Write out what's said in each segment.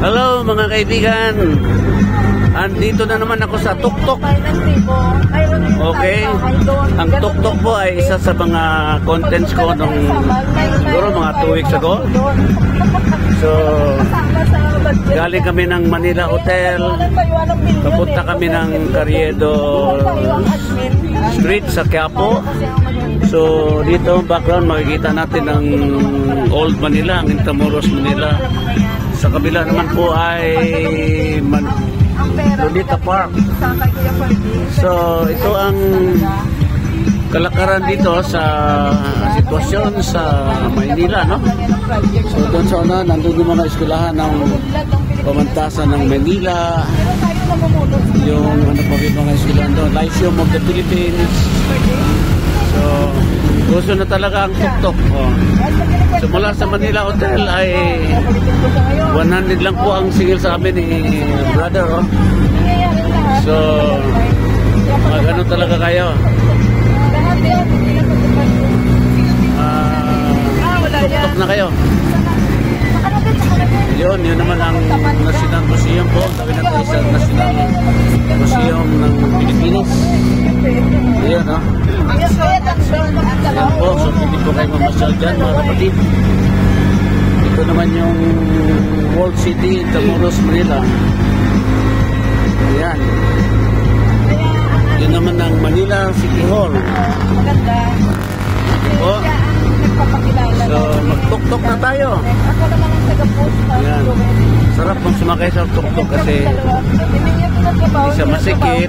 Hello mga kaibigan. Andito na naman ako sa tuktok. Okay. Ang tuktok po ay isa sa mga contents ko nung siguro mga 2 weeks ago. So, galing kami ng Manila Hotel. Papunta kami ng Carriedo Street sa Quiapo. So, dito background makikita natin ang Old Manila, ang Intramuros Manila. Sa kabila naman po ay Lunita Park. So, ito ang kalakaran dito sa sitwasyon sa Maynila, no? So, doon sa una, nandun yung mga eskwelahan ng pamantasan ng Maynila. Yung ano pa yung mga eskwelahan doon, Lyceum of the Philippines. So, gusto na talaga ang tuktok. Oh. So, mula sa Manila Hotel ay 100 lang po ang singil sa amin ni brother. Oh. So, magano talaga kayo. Tuktok na kayo. Yun naman ang National Museum po. Sabi na tayo sa National Museum ng Pilipinas. Ayan, no? Ayan po, so hindi po kayo mamasyal dyan, mga kapatid. Ito naman yung World City, Intramuros, Manila. Ayan. Yun naman ang Manila City Hall. Ito po. So, magtuktok na tayo. Ayan. Sarap mong sumakay sa tuktok kasi hindi siya masikip.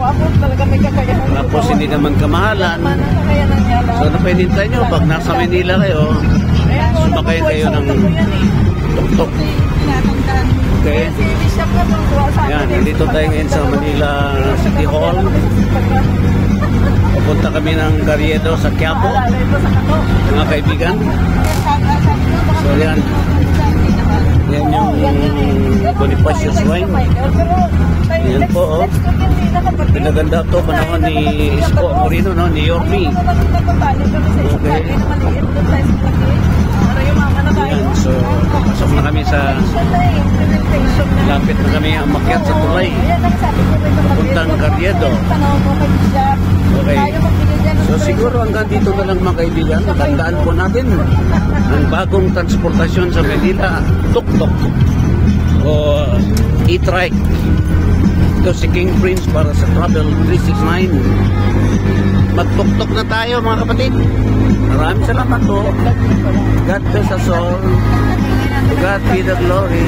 Tapos hindi naman kamahalan. So, ano pa hinintay nyo? Pag nasa Manila kayo, sumakay kayo ng tuktok. Okay. Ayan, nandito tayo ngayon sa Manila City Hall. Pupunta kami ng Carriedo sa Quiapo, mga kaibigan. So yan, yan yung Bonifacio Shrine. Yan po, oh. Pinaganda to panahon ni Isko Moreno, no? Ni Yorme. Okay. Yan, so pasok na kami sa lapit na kami ang makyat sa tulay papuntang Carriedo. Okay, so siguro hanggang dito na lang mga kaibigan. Tandaan po natin ang bagong transportasyon sa Manila, tuktok o e-trike. Ito si King Prince para sa Travel 369. Magtuktok na tayo mga kapatid. Maraming salamat po. God bless us all. God be the glory.